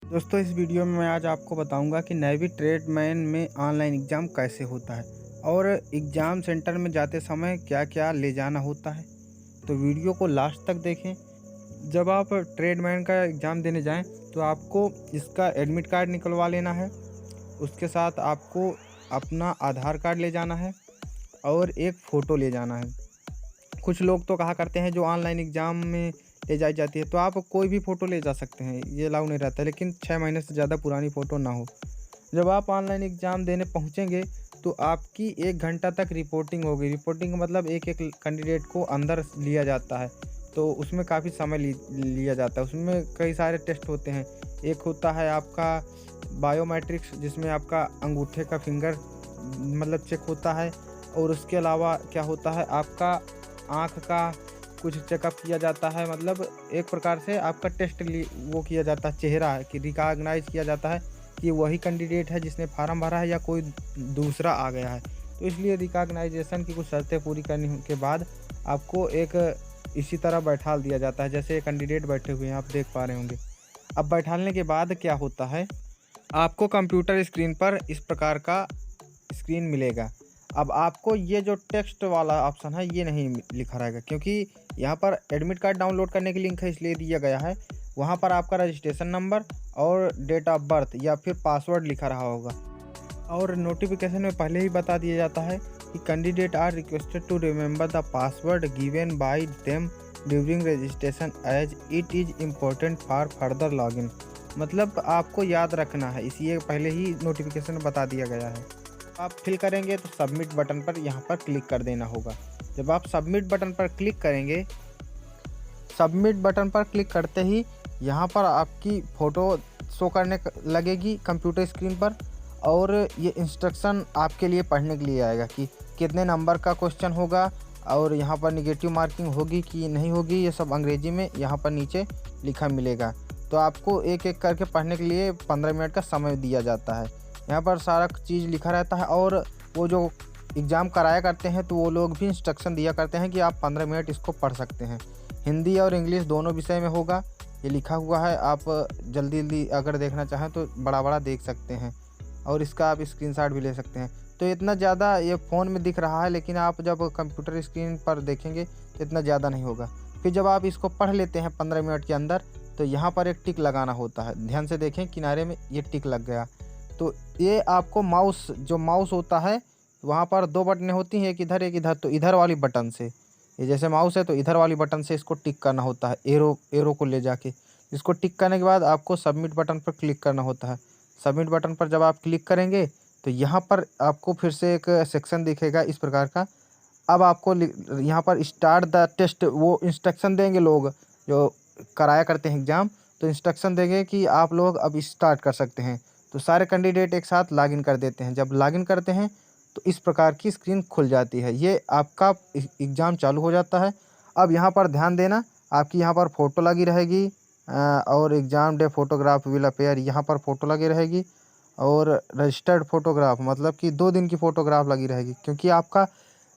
दोस्तों इस वीडियो में मैं आज आपको बताऊंगा कि नेवी ट्रेडमैन में ऑनलाइन एग्ज़ाम कैसे होता है और एग्ज़ाम सेंटर में जाते समय क्या-क्या ले जाना होता है। तो वीडियो को लास्ट तक देखें। जब आप ट्रेडमैन का एग्ज़ाम देने जाएं तो आपको इसका एडमिट कार्ड निकलवा लेना है। उसके साथ आपको अपना आधार कार्ड ले जाना है और एक फ़ोटो ले जाना है। कुछ लोग तो कहा करते हैं जो ऑनलाइन एग्ज़ाम में ले जाई जाती है, तो आप कोई भी फ़ोटो ले जा सकते हैं, ये अलाउ नहीं रहता है, लेकिन 6 महीने से ज़्यादा पुरानी फ़ोटो ना हो। जब आप ऑनलाइन एग्ज़ाम देने पहुँचेंगे तो आपकी 1 घंटा तक रिपोर्टिंग होगी। रिपोर्टिंग का मतलब एक-एक कैंडिडेट को अंदर लिया जाता है, तो उसमें काफ़ी समय लिया जाता है। उसमें कई सारे टेस्ट होते हैं। एक होता है आपका बायोमेट्रिक्स, जिसमें आपका अंगूठे का फिंगर मतलब चेक होता है, और उसके अलावा क्या होता है, आपका आँख का कुछ चेकअप किया जाता है। मतलब एक प्रकार से आपका टेस्ट वो किया जाता है, चेहरा कि रिकॉग्नाइज़ किया जाता है कि वही कैंडिडेट है जिसने फार्म भरा है या कोई दूसरा आ गया है। तो इसलिए रिकॉग्नाइजेशन की कुछ शर्तें पूरी करने के बाद आपको एक इसी तरह बैठाल दिया जाता है, जैसे ये कैंडिडेट बैठे हुए हैं, आप देख पा रहे होंगे। अब बैठालने के बाद क्या होता है, आपको कंप्यूटर स्क्रीन पर इस प्रकार का स्क्रीन मिलेगा। अब आपको ये जो टेक्स्ट वाला ऑप्शन है ये नहीं लिखा रहेगा, क्योंकि यहाँ पर एडमिट कार्ड डाउनलोड करने की लिंक है, इसलिए दिया गया है। वहाँ पर आपका रजिस्ट्रेशन नंबर और डेट ऑफ बर्थ या फिर पासवर्ड लिखा रहा होगा। और नोटिफिकेशन में पहले ही बता दिया जाता है कि candidate are requested to remember the password given by them during registration as it is important for further login. मतलब आपको याद रखना है, इसलिए पहले ही नोटिफिकेशन में बता दिया गया है। आप फिल करेंगे तो सबमिट बटन पर यहाँ पर क्लिक कर देना होगा। जब आप सबमिट बटन पर क्लिक करेंगे, सबमिट बटन पर क्लिक करते ही यहाँ पर आपकी फ़ोटो शो करने लगेगी कंप्यूटर स्क्रीन पर, और ये इंस्ट्रक्शन आपके लिए पढ़ने के लिए आएगा कि कितने नंबर का क्वेश्चन होगा और यहाँ पर नेगेटिव मार्किंग होगी कि नहीं होगी, ये सब अंग्रेजी में यहाँ पर नीचे लिखा मिलेगा। तो आपको एक एक करके पढ़ने के लिए 15 मिनट का समय दिया जाता है। यहाँ पर सारा चीज़ लिखा रहता है, और वो जो एग्ज़ाम कराया करते हैं तो वो लोग भी इंस्ट्रक्शन दिया करते हैं कि आप 15 मिनट इसको पढ़ सकते हैं। हिंदी और इंग्लिश दोनों विषय में होगा, ये लिखा हुआ है। आप जल्दी अगर देखना चाहें तो बड़ा-बड़ा देख सकते हैं, और इसका आप स्क्रीनशॉट भी ले सकते हैं। तो इतना ज़्यादा ये फ़ोन में दिख रहा है, लेकिन आप जब कंप्यूटर स्क्रीन पर देखेंगे तो इतना ज़्यादा नहीं होगा। फिर जब आप इसको पढ़ लेते हैं 15 मिनट के अंदर, तो यहाँ पर एक टिक लगाना होता है। ध्यान से देखें, किनारे में ये टिक लग गया। तो ये आपको माउस होता है, वहाँ पर 2 बटनें होती हैं, एक इधर एक इधर। तो इधर वाली बटन से, ये जैसे माउस है तो इधर वाली बटन से इसको टिक करना होता है, एरो को ले जाके। इसको टिक करने के बाद आपको सबमिट बटन पर क्लिक करना होता है। सबमिट बटन पर जब आप क्लिक करेंगे तो यहाँ पर आपको फिर से एक सेक्शन दिखेगा इस प्रकार का। अब आपको यहाँ पर स्टार्ट द टेस्ट, वो इंस्ट्रक्शन देंगे लोग जो कराया करते हैं एग्ज़ाम, तो इंस्ट्रक्शन देंगे कि आप लोग अब स्टार्ट कर सकते हैं। तो सारे कैंडिडेट एक साथ लॉगिन कर देते हैं। जब लॉगिन करते हैं तो इस प्रकार की स्क्रीन खुल जाती है। ये आपका एग्ज़ाम चालू हो जाता है। अब यहाँ पर ध्यान देना, आपकी यहाँ पर फ़ोटो लगी रहेगी, और exam day photograph will appear, यहाँ पर फ़ोटो लगी रहेगी। और रजिस्टर्ड फ़ोटोग्राफ मतलब कि 2 दिन की फ़ोटोग्राफ लगी रहेगी, क्योंकि आपका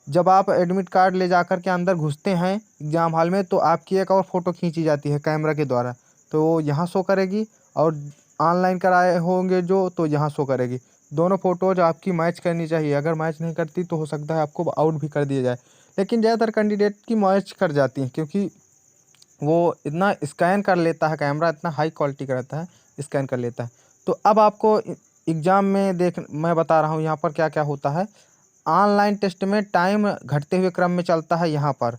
जब आप एडमिट कार्ड ले जाकर के अंदर घुसते हैं एग्ज़ाम हॉल में, तो आपकी एक और फ़ोटो खींची जाती है कैमरा के द्वारा, तो वो यहाँ शो करेगी। और ऑनलाइन कराए होंगे जो, तो यहाँ शो करेगी। दोनों फ़ोटोज़ आपकी मैच करनी चाहिए। अगर मैच नहीं करती तो हो सकता है आपको आउट भी कर दिया जाए, लेकिन ज़्यादातर कैंडिडेट की मैच कर जाती हैं, क्योंकि वो इतना स्कैन कर लेता है, कैमरा इतना हाई क्वालिटी का रहता है, स्कैन कर लेता है। तो अब आपको एग्ज़ाम में मैं बता रहा हूँ यहाँ पर क्या-क्या होता है। ऑनलाइन टेस्ट में टाइम घटते हुए क्रम में चलता है यहाँ पर,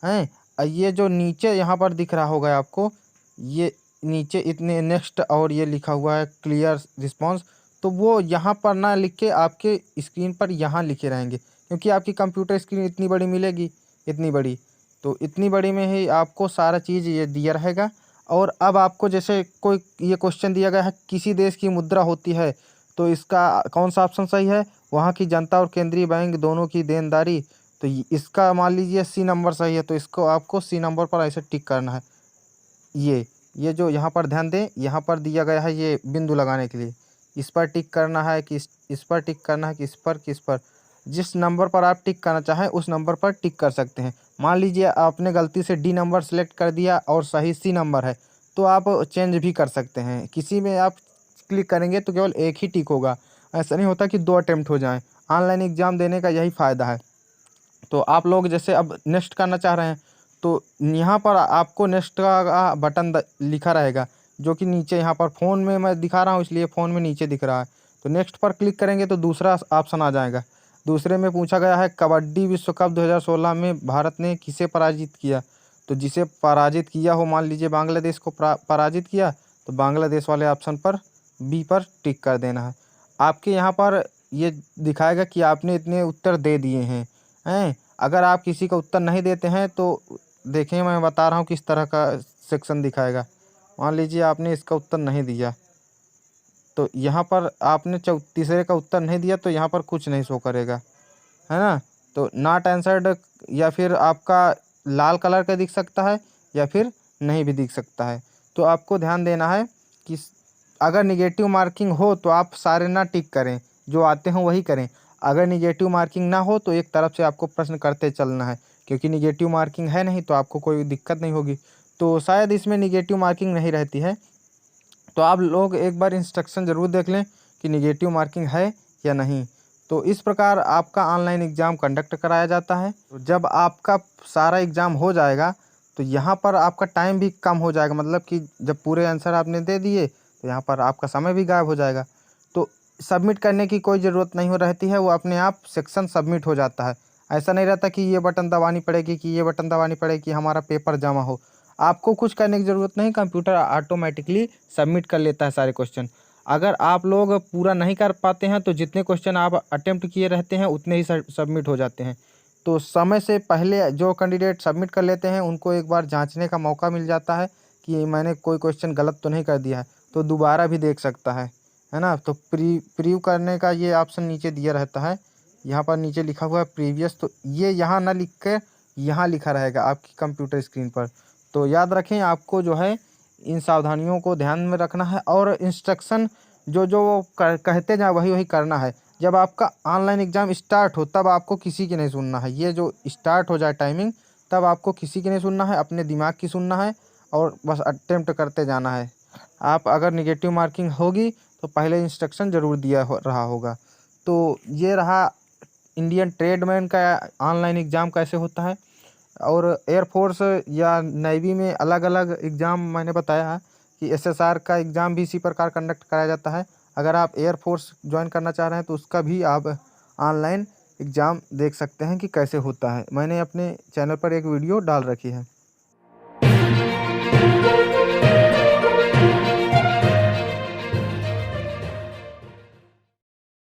हैं? ये जो नीचे यहाँ पर दिख रहा होगा आपको, ये नीचे इतने नेक्स्ट और ये लिखा हुआ है क्लियर रिस्पॉन्स, तो वो यहाँ पर ना लिख के आपके स्क्रीन पर यहाँ लिखे रहेंगे, क्योंकि आपकी कंप्यूटर स्क्रीन इतनी बड़ी मिलेगी, इतनी बड़ी। तो इतनी बड़ी में ही आपको सारा चीज़ ये दिया रहेगा। और अब आपको जैसे कोई ये क्वेश्चन दिया गया है, किसी देश की मुद्रा होती है, तो इसका कौन सा ऑप्शन सही है? वहाँ की जनता और केंद्रीय बैंक दोनों की देनदारी। तो इसका मान लीजिए सी नंबर सही है, तो इसको आपको सी नंबर पर ऐसे टिक करना है। ये जो यहाँ पर ध्यान दें, यहाँ पर दिया गया है ये बिंदु लगाने के लिए, इस पर टिक करना है कि इस पर टिक करना है कि किस पर। जिस नंबर पर आप टिक करना चाहें उस नंबर पर टिक कर सकते हैं। मान लीजिए आपने गलती से डी नंबर सेलेक्ट कर दिया और सही सी नंबर है, तो आप चेंज भी कर सकते हैं। किसी में आप क्लिक करेंगे तो केवल एक ही टिक होगा, ऐसा नहीं होता कि 2 अटेम्प्ट हो जाएँ। ऑनलाइन एग्ज़ाम देने का यही फ़ायदा है। तो आप लोग जैसे अब नेक्स्ट करना चाह रहे हैं, तो यहाँ पर आपको नेक्स्ट का बटन लिखा रहेगा, जो कि नीचे यहाँ पर फ़ोन में मैं दिखा रहा हूँ, इसलिए फ़ोन में नीचे दिख रहा है। तो नेक्स्ट पर क्लिक करेंगे तो दूसरा ऑप्शन आ जाएगा। दूसरे में पूछा गया है, कबड्डी विश्व कप 2016 में भारत ने किसे पराजित किया? तो जिसे पराजित किया हो, मान लीजिए बांग्लादेश को पराजित किया, तो बांग्लादेश वाले ऑप्शन पर बी पर टिक कर देना है। आपके यहाँ पर ये दिखाएगा कि आपने इतने उत्तर दे दिए हैं। अगर आप किसी का उत्तर नहीं देते हैं तो देखिए, मैं बता रहा हूँ किस तरह का सेक्शन दिखाएगा। मान लीजिए आपने इसका उत्तर नहीं दिया, तो यहाँ पर आपने तीसरे का उत्तर नहीं दिया, तो यहाँ पर कुछ नहीं शो करेगा, है ना। तो नॉट आंसर्ड या फिर आपका लाल कलर का दिख सकता है या फिर नहीं भी दिख सकता है। तो आपको ध्यान देना है कि अगर निगेटिव मार्किंग हो तो आप सारे ना टिक करें, जो आते हों वही करें। अगर निगेटिव मार्किंग ना हो तो एक तरफ से आपको प्रश्न करते चलना है, क्योंकि निगेटिव मार्किंग है नहीं तो आपको कोई दिक्कत नहीं होगी। तो शायद इसमें निगेटिव मार्किंग नहीं रहती है। तो आप लोग एक बार इंस्ट्रक्शन ज़रूर देख लें कि निगेटिव मार्किंग है या नहीं। तो इस प्रकार आपका ऑनलाइन एग्ज़ाम कंडक्ट कराया जाता है। तो जब आपका सारा एग्ज़ाम हो जाएगा तो यहाँ पर आपका टाइम भी कम हो जाएगा, मतलब कि जब पूरे आंसर आपने दे दिए तो यहाँ पर आपका समय भी गायब हो जाएगा। तो सबमिट करने की कोई ज़रूरत नहीं हो रहती है, वो अपने आप सेक्शन सबमिट हो जाता है। ऐसा नहीं रहता कि ये बटन दबानी पड़ेगी, कि ये बटन दबानी पड़ेगी कि हमारा पेपर जमा हो। आपको कुछ करने की ज़रूरत नहीं, कंप्यूटर ऑटोमेटिकली सबमिट कर लेता है सारे क्वेश्चन। अगर आप लोग पूरा नहीं कर पाते हैं तो जितने क्वेश्चन आप अटेम्प्ट किए रहते हैं उतने ही सबमिट हो जाते हैं। तो समय से पहले जो कैंडिडेट सबमिट कर लेते हैं उनको एक बार जांचने का मौका मिल जाता है कि मैंने कोई क्वेश्चन गलत तो नहीं कर दिया है, तो दोबारा भी देख सकता है ना। तो प्रीव्यू करने का ये ऑप्शन नीचे दिया रहता है, यहाँ पर नीचे लिखा हुआ है प्रीवियस। तो ये यहाँ ना लिख कर यहाँ लिखा रहेगा आपकी कंप्यूटर स्क्रीन पर। तो याद रखें, आपको जो है इन सावधानियों को ध्यान में रखना है और इंस्ट्रक्शन जो जो वो कहते जाए वही वही करना है। जब आपका ऑनलाइन एग्ज़ाम स्टार्ट हो तब आपको किसी की नहीं सुनना है। ये जो स्टार्ट हो जाए टाइमिंग, तब आपको किसी की नहीं सुनना है, अपने दिमाग की सुनना है और बस अटेम्प्ट करते जाना है। आप अगर निगेटिव मार्किंग होगी तो पहले इंस्ट्रक्शन ज़रूर दिया रहा होगा। तो ये रहा इंडियन ट्रेडमैन का ऑनलाइन एग्ज़ाम कैसे होता है। और एयरफोर्स या नेवी में अलग अलग एग्ज़ाम मैंने बताया है कि एसएसआर का एग्ज़ाम भी इसी प्रकार कंडक्ट कराया जाता है। अगर आप एयरफोर्स ज्वाइन करना चाह रहे हैं तो उसका भी आप ऑनलाइन एग्ज़ाम देख सकते हैं कि कैसे होता है। मैंने अपने चैनल पर एक वीडियो डाल रखी है।